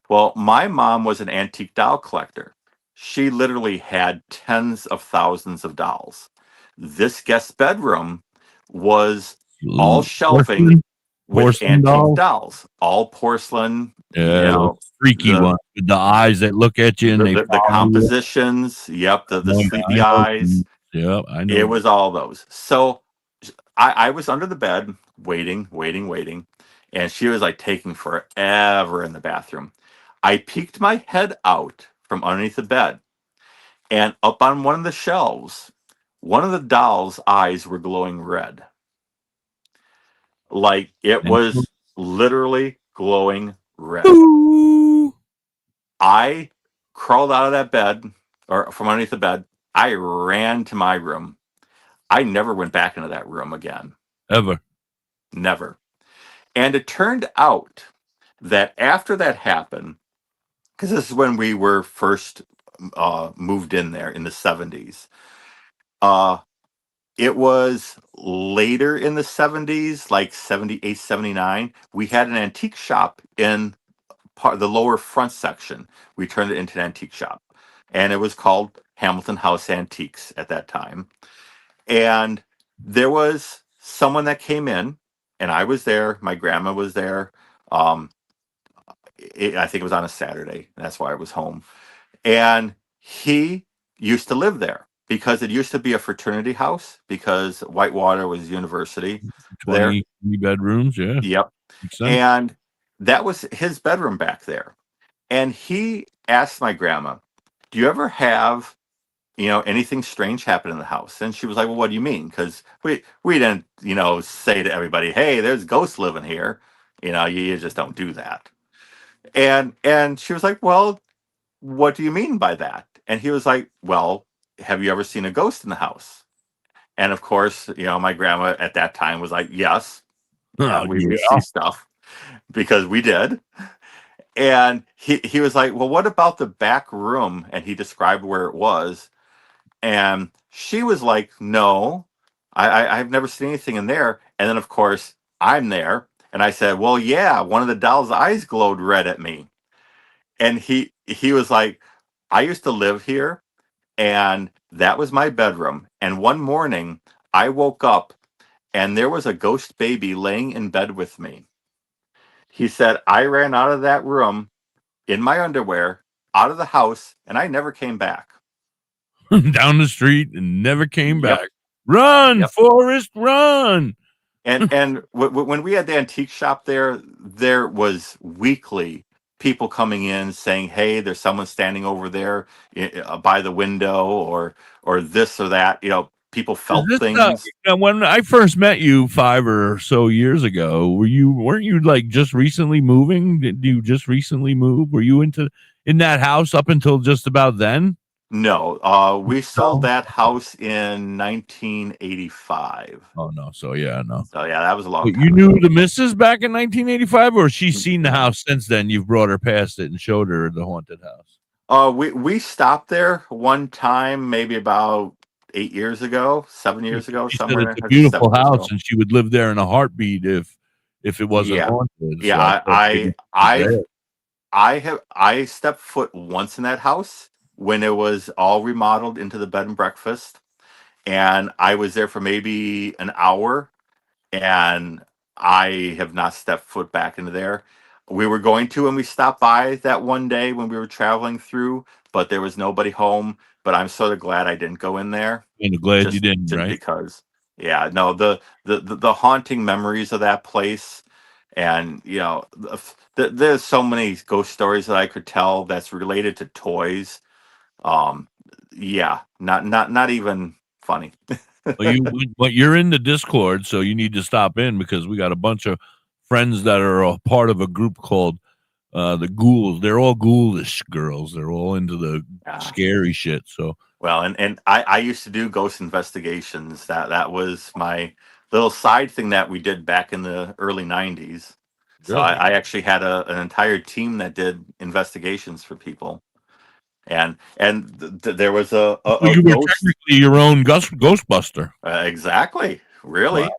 Well, my mom was an antique doll collector. She literally had tens of thousands of dolls. This guest bedroom was all shelving with antique dolls, all porcelain. Yeah, freaky ones with the eyes that look at you, and the compositions. Yep, the sleepy eyes. Yep, I know. It was all those. So I was under the bed waiting, and she was like taking forever in the bathroom. I peeked my head out from underneath the bed, and up on one of the shelves, one of the doll's eyes were glowing red. Like, it was literally glowing red. Ooh. I crawled out of that bed, or from underneath the bed. I ran to my room. I never went back into that room again. Ever. Never. And it turned out that after that happened, because this is when we were first moved in there in the 70s. It was later in the 70s, like 78, 79. We had an antique shop in the lower front section. We turned it into an antique shop. And it was called Hamilton House Antiques at that time. And there was someone that came in, and I was there. My grandma was there. Um, I think it was on a Saturday. That's why I was home. And he used to live there because it used to be a fraternity house because Whitewater was university there. 20 bedrooms. Yeah. Yep. Makes sense. And that was his bedroom back there. And he asked my grandma, do you ever have, anything strange happen in the house? And she was like, well, what do you mean? Because we didn't, say to everybody, hey, there's ghosts living here. You just don't do that. And she was like, well, what do you mean by that? And he was like, well, have you ever seen a ghost in the house? And of course, my grandma at that time was like, yes, Oh, we yeah. see stuff because we did. And he was like, well, what about the back room? And he described where it was. And she was like, no, I've never seen anything in there. And then, of course, I'm there. And I said, well, yeah, one of the doll's eyes glowed red at me. And he was like, I used to live here, and that was my bedroom. And one morning, I woke up, and there was a ghost baby laying in bed with me. He said, I ran out of that room in my underwear, out of the house, and I never came back. Down the street and never came Yep. back. Run, Yep. Forrest, run. And when we had the antique shop there was weekly people coming in saying, hey, there's someone standing over there by the window, or this or that. People felt things. When I first met you 5 or so years ago, weren't you like just recently moving? Did you just recently move? Were you in that house up until just about then? No, we sold that house in 1985. Oh no, so yeah, no. So yeah, that was a long But time you ago. knew the missus back in 1985, or she's seen the house since then? You've brought her past it and showed her the haunted house. We stopped there one time, maybe about 8 years ago, 7 years ago, She said somewhere. it's a I think beautiful 7 years house, ago. and she would live there in a heartbeat if it wasn't Yeah. haunted. Yeah, So I thought maybe she was there. I stepped foot once in that house when it was all remodeled into the bed and breakfast, and I was there for maybe an hour, and I have not stepped foot back into there. We were going to, and we stopped by that one day when we were traveling through, but there was nobody home. But I'm sort of glad I didn't go in there, And glad you didn't, just right? because. Yeah, no, the haunting memories of that place, and there's so many ghost stories that I could tell that's related to toys. Yeah, not even funny. But you're in the Discord, so you need to stop in because we got a bunch of friends that are a part of a group called the Ghouls. They're all ghoulish girls. They're all into the scary shit. So well, and I used to do ghost investigations. That was my little side thing that we did back in the early 90s. So really, I actually had an entire team that did investigations for people. And there was a you were ghost. technically your own Ghostbuster. Exactly, really. Wow.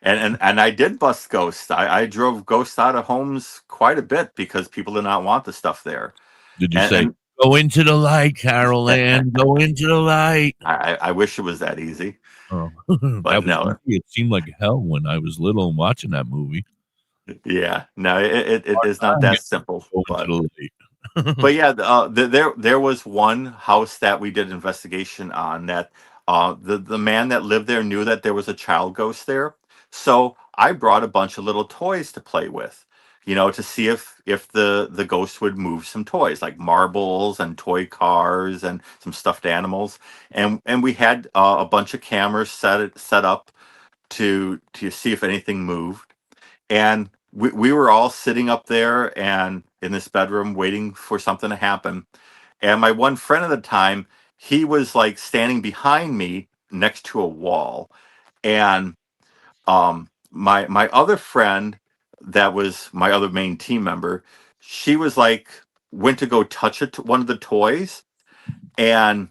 And I did bust ghosts. I drove ghosts out of homes quite a bit because people did not want the stuff there. Did you say, go into the light, Carol Ann, go into the light? I wish it was that easy. Oh, but no. It seemed like hell when I was little and watching that movie. Yeah, no, it is not that simple. But yeah, there was one house that we did an investigation on that the man that lived there knew that there was a child ghost there. So I brought a bunch of little toys to play with, to see if the ghost would move some toys like marbles and toy cars and some stuffed animals. And we had a bunch of cameras set up to see if anything moved. And we were all sitting up there and in this bedroom waiting for something to happen. And my one friend at the time, he was like standing behind me next to a wall. And my other friend, that was my other main team member, she was like went to go touch one of the toys, and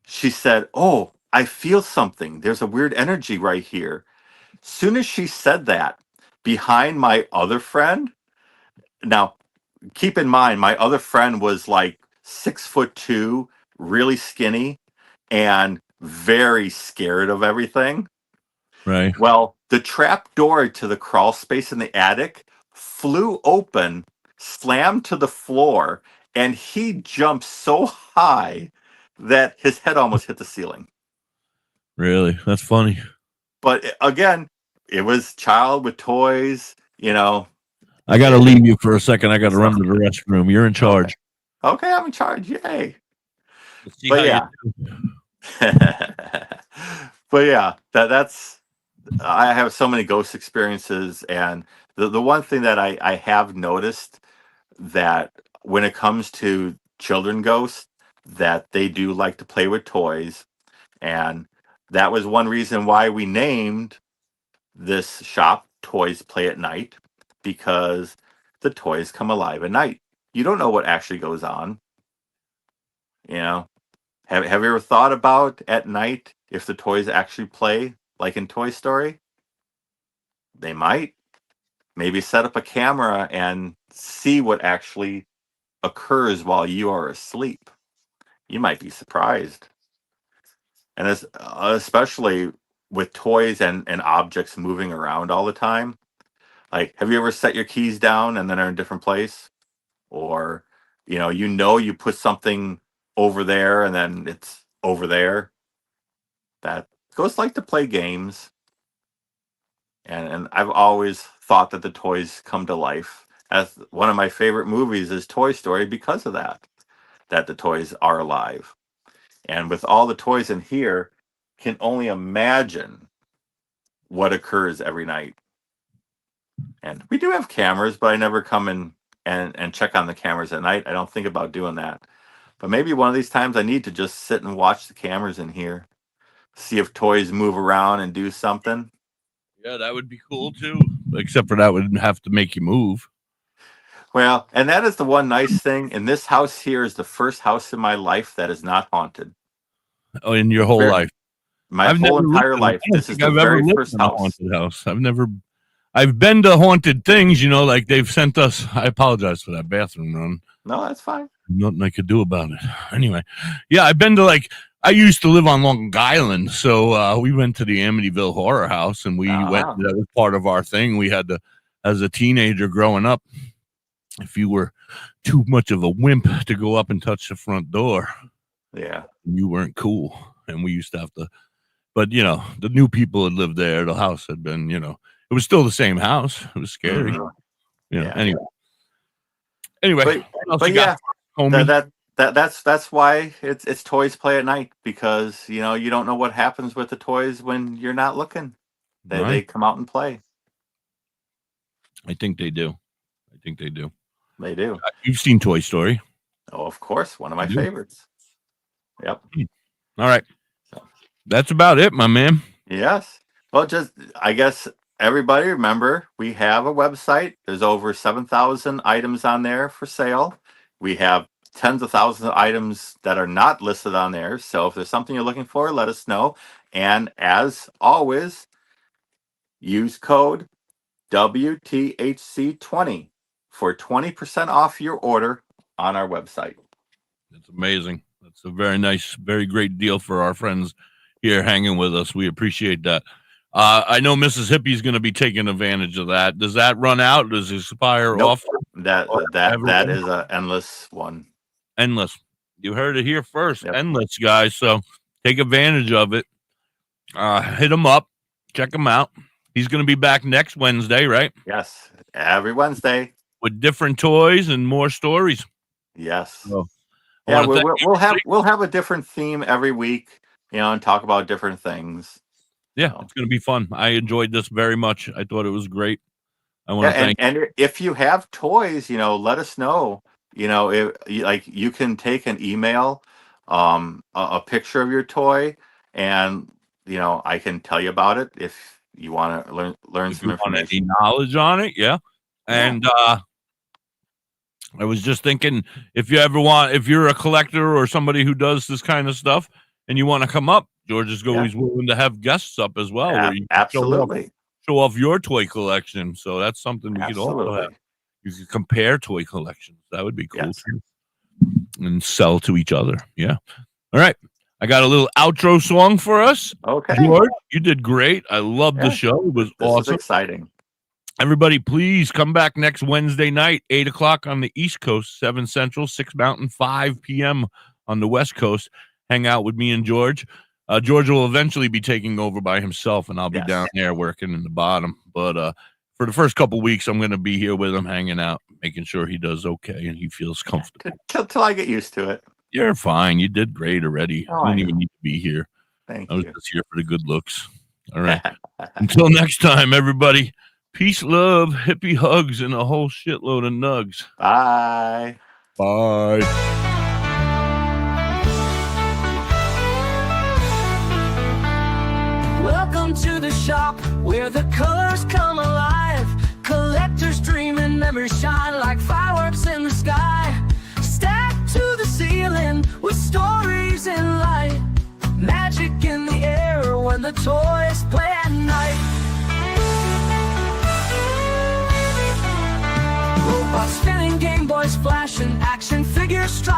she said, "Oh, I feel something. There's a weird energy right here." Soon as she said that, behind my other friend, now keep in mind, my other friend was like 6'2", really skinny, and very scared of everything. Right. Well, the trap door to the crawl space in the attic flew open, slammed to the floor, and he jumped so high that his head almost hit the ceiling. Really? That's funny. But again, it was child with toys, I got to leave you for a second. I got to run to the restroom. You're in charge. Okay, I'm in charge. Yay. Let's see But how yeah. But yeah, that's I have so many ghost experiences, and the one thing that I have noticed, that when it comes to children ghosts, that they do like to play with toys. And that was one reason why we named this shop Toys Play at Night, because the toys come alive at night. You don't know what actually goes on. Have you ever thought about at night if the toys actually play like in Toy Story? They might. Maybe set up a camera and see what actually occurs while you are asleep. You might be surprised. And especially with toys and objects moving around all the time. Like, have you ever set your keys down and then are in a different place? Or, you put something over there and then it's over there. That ghosts like to play games. And I've always thought that the toys come to life. As one of my favorite movies is Toy Story, because of that the toys are alive. And with all the toys in here, can only imagine what occurs every night. And we do have cameras, but I never come in and check on the cameras at night. I don't think about doing that. But maybe one of these times I need to just sit and watch the cameras in here, see if toys move around and do something. Yeah, that would be cool too. Except for that would have to make you move. Well, and that is the one nice thing. And this house here is the first house in my life that is not haunted. Oh, in your whole life? My whole entire life. This is the very first house. Haunted house. I've been to haunted things, like they've sent us. I apologize for that bathroom run. No, that's fine. Nothing I could do about it. Anyway, yeah, I've been to I used to live on Long Island, so we went to the Amityville Horror House, and we went. That was part of our thing. We had to, as a teenager growing up, if you were too much of a wimp to go up and touch the front door, yeah, you weren't cool, and we used to have to. But the new people had lived there. The house had been, it was still the same house. It was scary. Mm-hmm. Anyway, but yeah, that's why it's Toys Play at Night, because you don't know what happens with the toys when you're not looking. They come out and play. I think they do. They do. You've seen Toy Story? Oh, of course, one of my favorites. Yep. All right. That's about it, my man. Yes. Well, I guess everybody remember, we have a website. There's over 7,000 items on there for sale. We have tens of thousands of items that are not listed on there. So if there's something you're looking for, let us know. And as always, use code WTHC20 for 20% off your order on our website. That's amazing. That's a very nice, very great deal for our friends here hanging with us. We appreciate that. I know Mrs. Hippie is going to be taking advantage of that. Does that run out? Does it expire off? That is an endless one. Endless. You heard it here first. Yep. Endless, guys. So take advantage of it. Hit him up. Check him out. He's going to be back next Wednesday, right? Yes, every Wednesday with different toys and more stories. Yes. So, yeah, we'll have a different theme every week, and talk about different things. Yeah, It's going to be fun. I enjoyed this very much. I thought it was great. I want to thank and if you have toys, let us know. Like you can take an email, a picture of your toy, and I can tell you about it if you want to learn if some you want any information. knowledge on it. Yeah. And I was just thinking, if you're a collector or somebody who does this kind of stuff and you want to come up, George is always willing to have guests up as well, where you can Absolutely. show off your toy collection. So that's something we could also have. Absolutely. You could compare toy collections. That would be cool Yes. too. And sell to each other. Yeah. All right. I got a little outro song for us. Okay. George, you did great. I loved the show. It was This is awesome. exciting. Everybody, please come back next Wednesday night, 8 o'clock on the East Coast, 7 Central, 6 Mountain, 5 p.m. on the West Coast. Hang out with me and George. George will eventually be taking over by himself, and I'll be down there working in the bottom. But for the first couple weeks, I'm going to be here with him, hanging out, making sure he does okay and he feels comfortable. Till I get used to it. You're fine. You did great already. Oh, You didn't even need to be here. Thank I was you. just here for the good looks. All right. Until next time, everybody. Peace, love, hippie hugs, and a whole shitload of nugs. Bye. Bye. Welcome to the shop where the colors come alive. Collectors dream and never shine like fireworks in the sky. Stacked to the ceiling with stories in light. Magic in the air when the toys play at night. Robots spinning, Game Boys flashing, action figures strike.